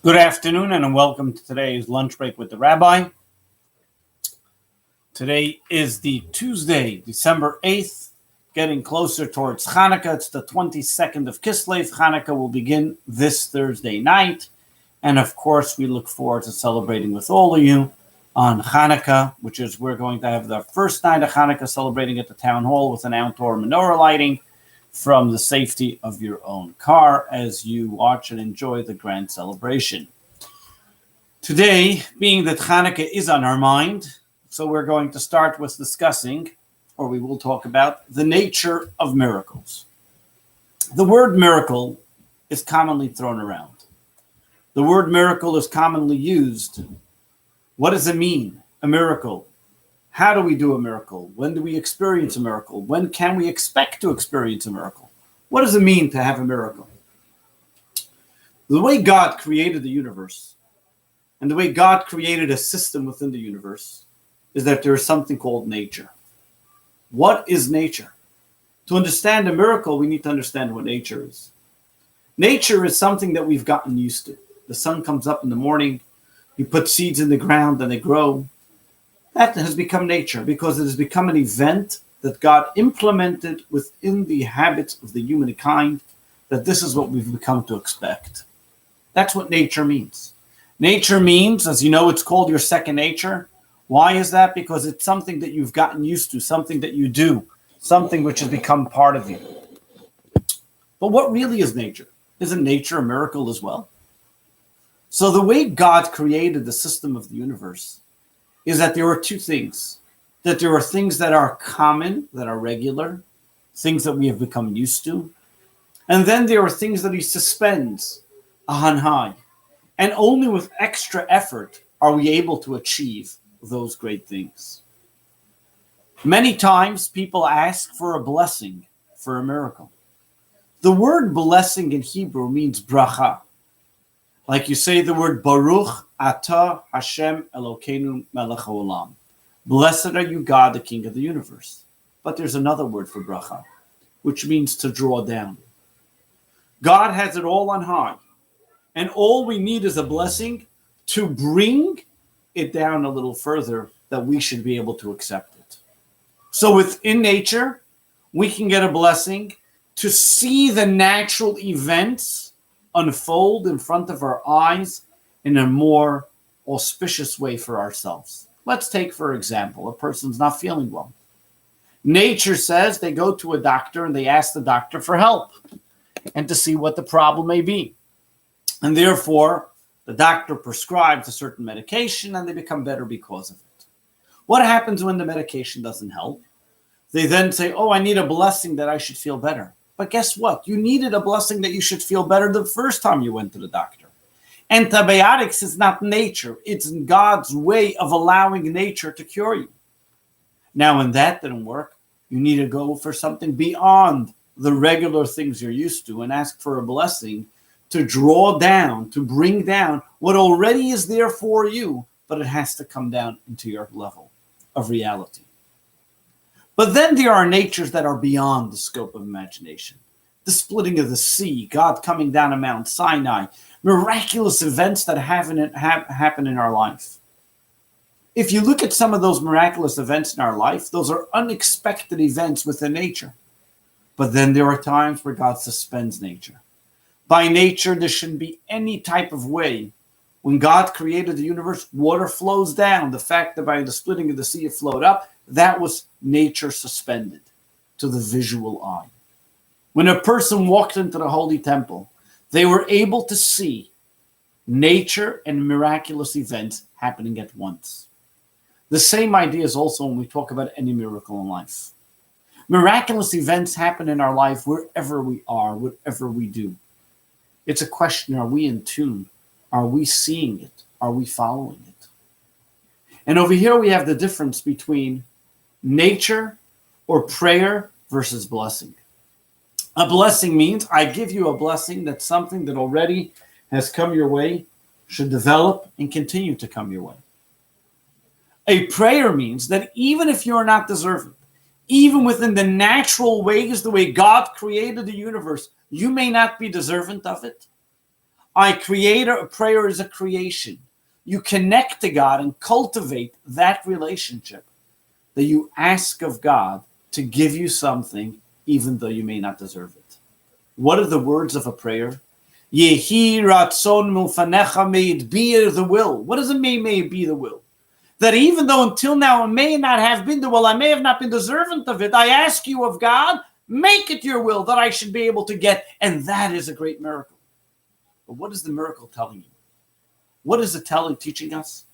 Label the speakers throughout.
Speaker 1: Good afternoon and welcome to today's lunch break with the Rabbi. Today is the Tuesday, December 8th, getting closer towards Hanukkah. It's the 22nd of Kislev. Hanukkah will begin this Thursday night. And of course, we look forward to celebrating with all of you on Hanukkah, which is we're going to have the first night of Hanukkah celebrating at the town hall with an outdoor menorah lighting from the safety of your own car as you watch and enjoy the grand celebration. Today, being that Hanukkah is on our mind, so we're going to start with discussing, or we will talk about, the nature of miracles. The word miracle is commonly thrown around. The word miracle is commonly used. What does it mean, a miracle? How do we do a miracle? When do we experience a miracle? When can we expect to experience a miracle? What does it mean to have a miracle? The way God created the universe and the way God created a system within the universe is that there is something called nature. What is nature? To understand a miracle, we need to understand what nature is. Nature is something that we've gotten used to. The sun comes up in the morning, you put seeds in the ground and they grow. That has become nature because it has become an event that God implemented within the habits of the humankind, that this is what we've become to expect. That's what nature means. Nature means, as you know, it's called your second nature. Why is that? Because it's something that you've gotten used to, something that you do, something which has become part of you. But what really is nature? Isn't nature a miracle as well? So the way God created the system of the universe is that there are two things. That there are things that are common, that are regular, things that we have become used to. And then there are things that he suspends on high. And only with extra effort are we able to achieve those great things. Many times people ask for a blessing, for a miracle. The word blessing in Hebrew means bracha. Like you say the word Baruch Atah Hashem Elokeinu Melech Haolam. Blessed are you, God, the King of the universe. But there's another word for bracha, which means to draw down. God has it all on high. And all we need is a blessing to bring it down a little further that we should be able to accept it. So within nature, we can get a blessing to see the natural events unfold in front of our eyes in a more auspicious way for ourselves. Let's take, for example, a person's not feeling well. Nature says they go to a doctor and they ask the doctor for help and to see what the problem may be. And therefore, the doctor prescribes a certain medication and they become better because of it. What happens when the medication doesn't help? They then say, oh, I need a blessing that I should feel better. But guess what? You needed a blessing that you should feel better the first time you went to the doctor. Antibiotics is not nature. It's God's way of allowing nature to cure you. Now, when that didn't work, you need to go for something beyond the regular things you're used to and ask for a blessing to draw down, to bring down what already is there for you, but it has to come down into your level of reality. But then there are natures that are beyond the scope of imagination. The splitting of the sea, God coming down on Mount Sinai, miraculous events that happen in our life. If you look at some of those miraculous events in our life, those are unexpected events within nature. But then there are times where God suspends nature. By nature, there shouldn't be any type of way. When God created the universe, water flows down. The fact that by the splitting of the sea it flowed up, that was nature suspended to the visual eye. When a person walked into the Holy Temple, they were able to see nature and miraculous events happening at once. The same idea is also when we talk about any miracle in life. Miraculous events happen in our life wherever we are, whatever we do. It's a question, are we in tune? Are we seeing it? Are we following it? And over here we have the difference between nature or prayer versus blessing. A blessing means I give you a blessing that's something that already has come your way, should develop and continue to come your way. A prayer means that even if you're not deserving, even within the natural ways, the way God created the universe, you may not be deserving of it. A prayer is a creation. You connect to God and cultivate that relationship that you ask of God to give you something even though you may not deserve it. What are the words of a prayer? Yehi ratzon milfanecha, may it be the will. What does it mean, may it be the will? That even though until now it may not have been the will, I may have not been deserving of it, I ask you of God, make it your will that I should be able to get. And that is a great miracle. But what is the miracle telling you? What is it teaching us?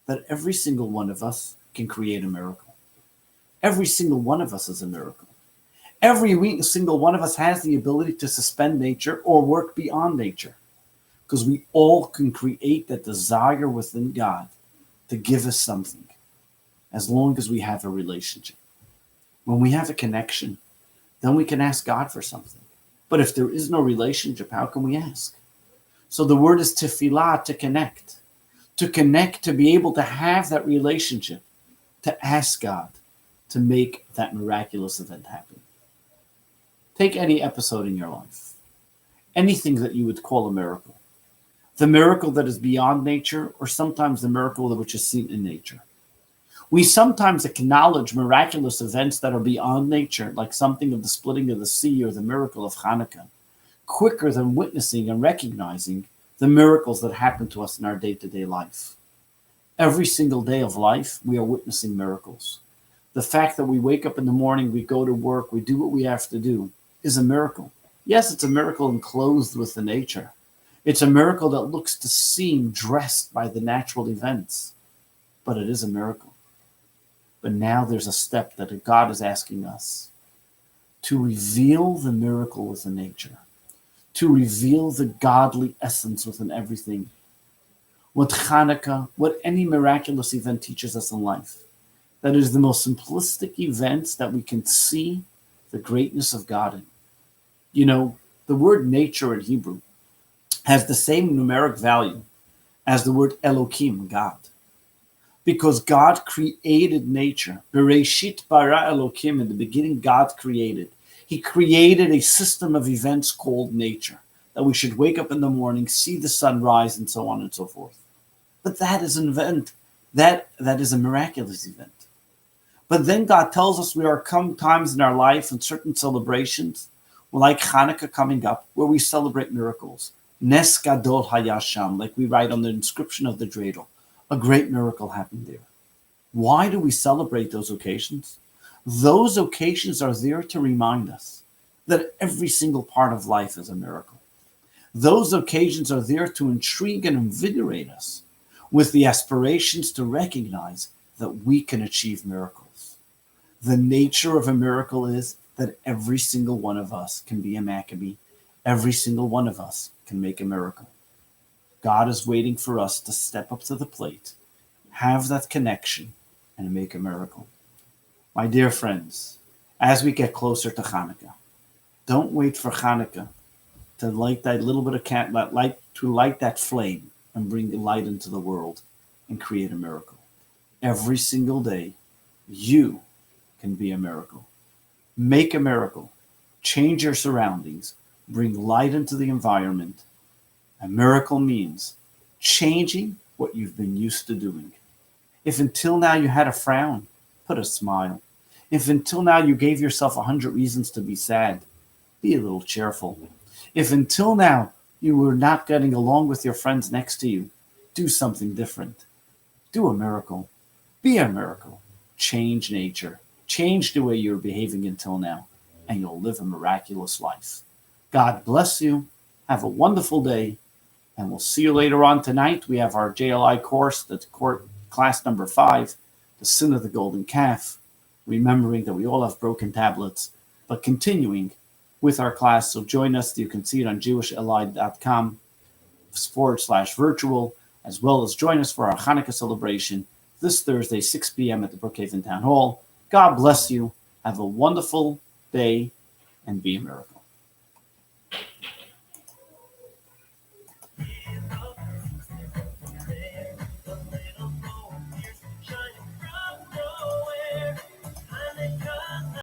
Speaker 1: That every single one of us can create a miracle. Every single one of us is a miracle. Every single one of us has the ability to suspend nature or work beyond nature, because we all can create that desire within God to give us something, as long as we have a relationship. When we have a connection, then we can ask God for something. But if there is no relationship, how can we ask? So the word is tefillah, to connect, to be able to have that relationship, to ask God to make that miraculous event happen. Take any episode in your life, anything that you would call a miracle, the miracle that is beyond nature, or sometimes the miracle which is seen in nature. We sometimes acknowledge miraculous events that are beyond nature, like something of the splitting of the sea or the miracle of Hanukkah, quicker than witnessing and recognizing the miracles that happen to us in our day-to-day life. Every single day of life, we are witnessing miracles. The fact that we wake up in the morning, we go to work, we do what we have to do, is a miracle. Yes, it's a miracle enclosed with the nature. It's a miracle that looks to seem dressed by the natural events, but it is a miracle. But now there's a step that God is asking us to reveal the miracle within nature, to reveal the godly essence within everything. What Hanukkah, what any miraculous event teaches us in life, that is the most simplistic events that we can see the greatness of God in. You know, the word nature in Hebrew has the same numeric value as the word Elohim, God. Because God created nature. Bereshit bara Elohim, in the beginning God created. He created a system of events called nature, that we should wake up in the morning, see the sun rise, and so on and so forth. But that is an event. That is a miraculous event. But then God tells us there are come times in our life and certain celebrations, like Hanukkah coming up, where we celebrate miracles. Nes Gadol Hayasham, like we write on the inscription of the dreidel. A great miracle happened there. Why do we celebrate those occasions? Those occasions are there to remind us that every single part of life is a miracle. Those occasions are there to intrigue and invigorate us with the aspirations to recognize that we can achieve miracles. The nature of a miracle is that every single one of us can be a Maccabee. Every single one of us can make a miracle. God is waiting for us to step up to the plate, have that connection, and make a miracle. My dear friends, as we get closer to Hanukkah, don't wait for Hanukkah to light that little bit of light that flame and bring the light into the world and create a miracle. Every single day, you can be a miracle. Make a miracle. Change your surroundings. Bring light into the environment. A miracle means changing what you've been used to doing. If until now you had a frown, put a smile. If until now you gave yourself 100 reasons to be sad, be a little cheerful. If until now you were not getting along with your friends next to you, do something different. Do a miracle. Be a miracle. Change nature. Change the way you're behaving until now, and you'll live a miraculous life. God bless you. Have a wonderful day, and we'll see you later on tonight. We have our JLI course, that's class number 5, the Sin of the Golden Calf, remembering that we all have broken tablets, but continuing with our class. So join us. You can see it on jewishli.com/virtual, as well as join us for our Hanukkah celebration this Thursday, 6 p.m. at the Brookhaven Town Hall. God bless you. Have a wonderful day and be a miracle.